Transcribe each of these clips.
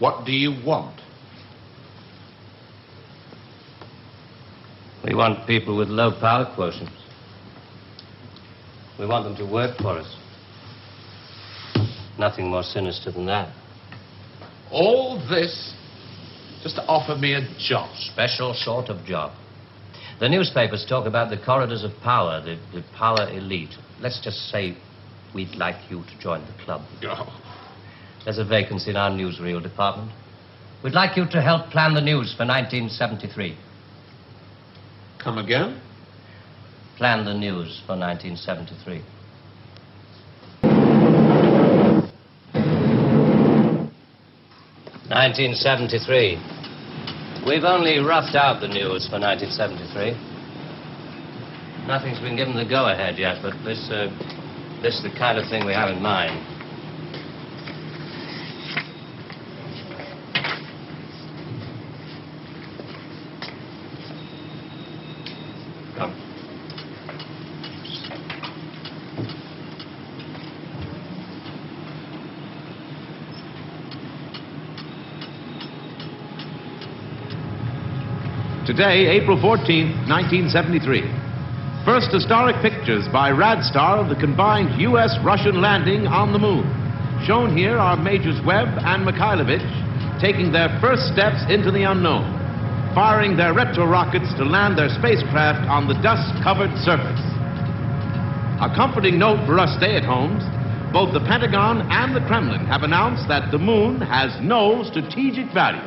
What do you want? We want people with low power quotients. We want them to work for us. Nothing more sinister than that. All this just to offer me a job? Special sort of job. The newspapers talk about the corridors of power, the power elite. Let's just say we'd like you to join the club. Oh. There's a vacancy in our newsreel department. We'd like you to help plan the news for 1973. Come again? Plan the news for 1973. "1973. We've only roughed out the news for 1973. Nothing's been given the go-ahead yet, but this is the kind of thing we have in mind. Come. Today, April 14th, 1973. First historic pictures by Radstar of the combined U.S.-Russian landing on the moon. Shown here are Majors Webb and Mikhailovich taking their first steps into the unknown, firing their retro-rockets to land their spacecraft on the dust-covered surface. A comforting note for us stay-at-homes, both the Pentagon and the Kremlin have announced that the moon has no strategic value.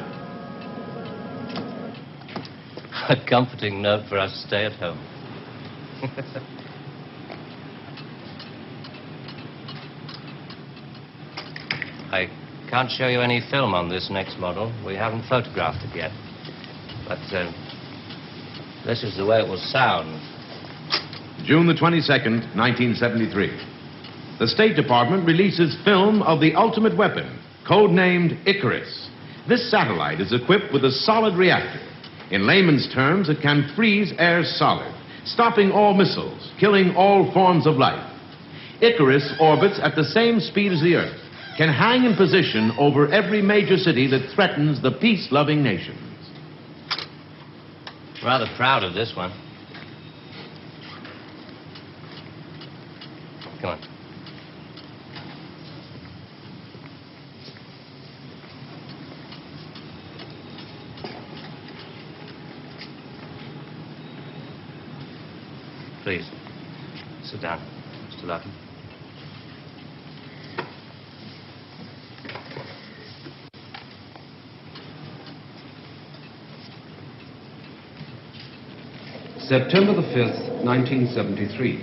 A comforting note for us to stay at home. I can't show you any film on this next model. We haven't photographed it yet. But this is the way it will sound. June the 22nd, 1973. The State Department releases film of the ultimate weapon, codenamed Icarus. This satellite is equipped with a solid reactor. In layman's terms, it can freeze air solid, stopping all missiles, killing all forms of life. Icarus orbits at the same speed as the Earth, can hang in position over every major city that threatens the peace-loving nations. Rather proud of this one. Come on. Please, sit down, Mr. Lutton. September the 5th, 1973.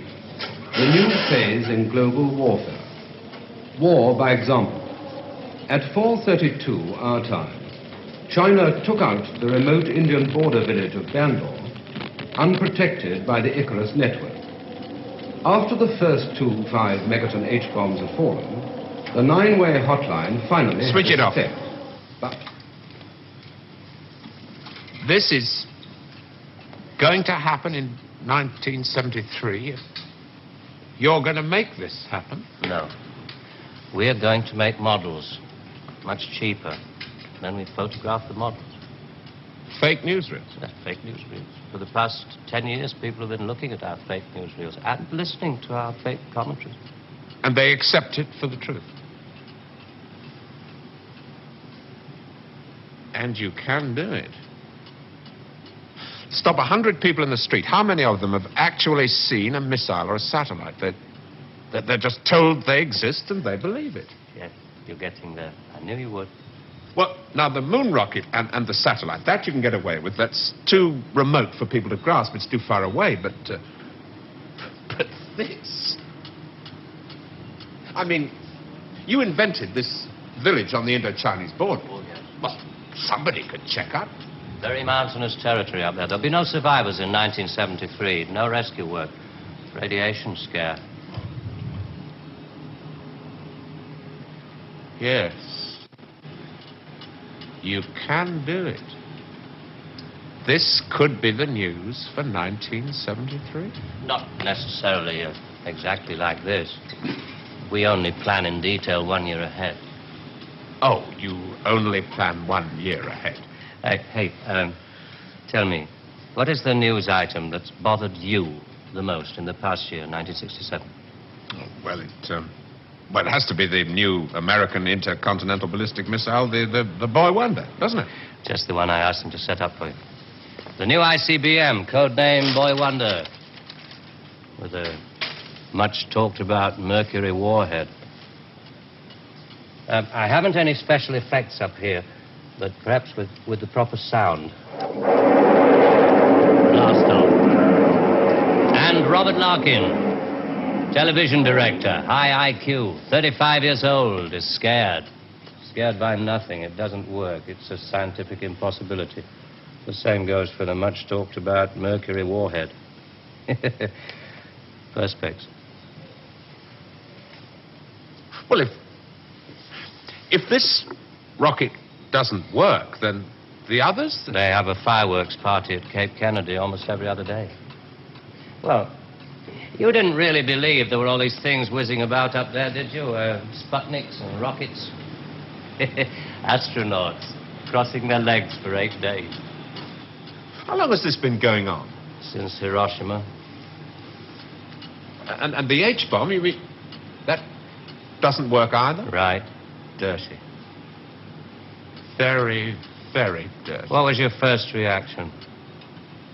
The new phase in global warfare. War by example. At 4:32 our time, China took out the remote Indian border village of Bangalore, unprotected by the Icarus network. After the first 2 5-megaton H-bombs have fallen, the 9-way hotline finally switch it off. But this is going to happen in 1973. You're going to make this happen? No. We're going to make models, much cheaper. Then we photograph the models. Fake newsreels? That's fake newsreels. For the past 10 years, people have been looking at our fake newsreels and listening to our fake commentaries. And they accept it for the truth? And you can do it. Stop 100 people in the street. How many of them have actually seen a missile or a satellite? They're just told they exist and they believe it. Yes, you're getting there. I knew you would. Well, now, the moon rocket and the satellite, that you can get away with. That's too remote for people to grasp. It's too far away, but this... I mean, you invented this village on the Indo-Chinese border. Oh, yes. Well, somebody could check up. Very mountainous territory up there. There'll be no survivors in 1973. No rescue work. Radiation scare. Yes. You can do it. This could be the news for 1973. Not necessarily exactly like this. We only plan in detail 1 year ahead. Oh, you only plan 1 year ahead. Hey, tell me, what is the news item that's bothered you the most in the past year, 1967? Oh, well, it has to be the new American intercontinental ballistic missile, the Boy Wonder, doesn't it? Just the one I asked him to set up for you. The new ICBM, codename Boy Wonder, with a much-talked-about Mercury warhead. I haven't any special effects up here, but perhaps with the proper sound. Blast off. And Robert Larkin, television director, high IQ, 35 years old, is scared. Scared by nothing. It doesn't work. It's a scientific impossibility. The same goes for the much-talked-about Mercury warhead. Perspex. Well, if this rocket doesn't work, then the others... They have a fireworks party at Cape Kennedy almost every other day. Well, you didn't really believe there were all these things whizzing about up there, did you? Sputniks and rockets. Astronauts crossing their legs for 8 days. How long has this been going on? Since Hiroshima. And the H-bomb, you mean, that doesn't work either? Right. Dirty. Very, very dirty. What was your first reaction?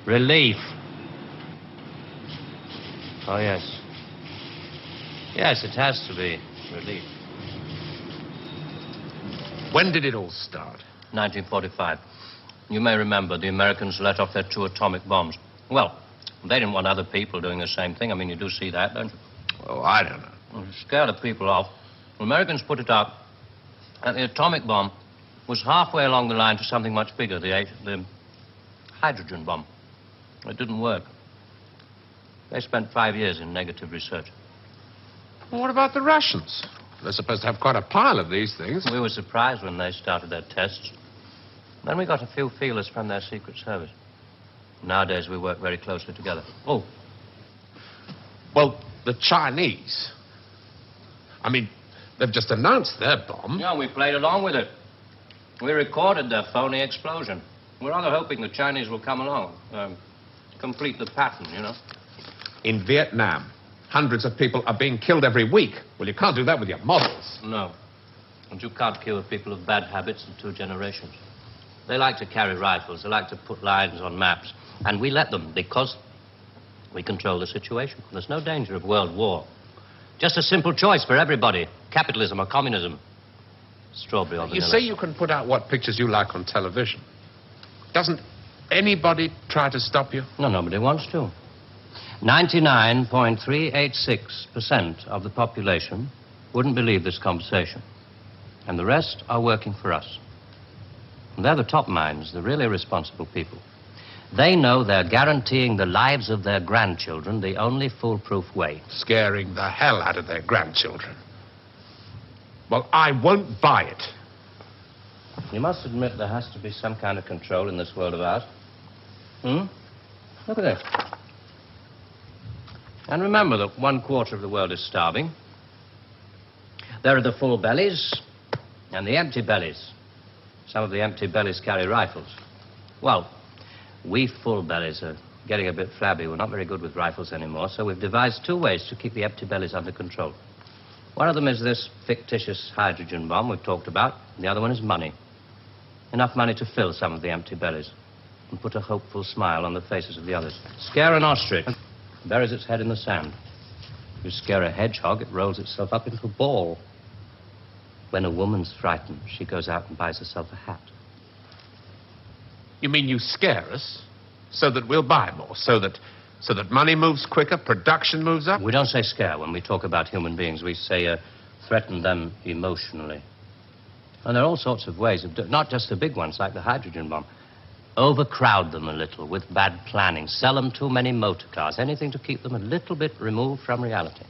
Relief. Oh, yes. Yes, it has to be relief. When did it all start? 1945. You may remember the Americans let off their 2 atomic bombs. Well, they didn't want other people doing the same thing. I mean, you do see that, don't you? Oh, I don't know. Well, to scare the people off, the Americans put it up, and the atomic bomb was halfway along the line to something much bigger, the hydrogen bomb. It didn't work. They spent 5 years in negative research. Well, what about the Russians? They're supposed to have quite a pile of these things. We were surprised when they started their tests. Then we got a few feelers from their Secret Service. Nowadays, we work very closely together. Oh. Well, the Chinese... I mean, they've just announced their bomb. Yeah, we played along with it. We recorded their phony explosion. We're rather hoping the Chinese will come along, complete the pattern, you know. In Vietnam, hundreds of people are being killed every week. Well, you can't do that with your models. No. And you can't cure people of bad habits in 2 generations. They like to carry rifles. They like to put lines on maps. And we let them because we control the situation. There's no danger of world war. Just a simple choice for everybody. Capitalism or communism. Strawberry or vanilla. You say you can put out what pictures you like on television. Doesn't anybody try to stop you? No, nobody wants to. 99.386% of the population wouldn't believe this conversation. And the rest are working for us. And they're the top minds, the really responsible people. They know they're guaranteeing the lives of their grandchildren the only foolproof way. Scaring the hell out of their grandchildren. Well, I won't buy it. You must admit there has to be some kind of control in this world of ours. Look at this. And remember that 1/4 of the world is starving. There are the full bellies and the empty bellies. Some of the empty bellies carry rifles. Well, we full bellies are getting a bit flabby. We're not very good with rifles anymore, so we've devised 2 ways to keep the empty bellies under control. One of them is this fictitious hydrogen bomb we've talked about. The other one is money. Enough money to fill some of the empty bellies and put a hopeful smile on the faces of the others. Scare an ostrich, buries its head in the sand. You scare a hedgehog, it rolls itself up into a ball. When a woman's frightened, she goes out and buys herself a hat. You mean you scare us so that we'll buy more, so that money moves quicker, production moves up? We don't say scare when we talk about human beings. We say threaten them emotionally. And there are all sorts of ways of not just the big ones like the hydrogen bomb. Overcrowd them a little with bad planning. Sell them too many motor cars. Anything to keep them a little bit removed from reality.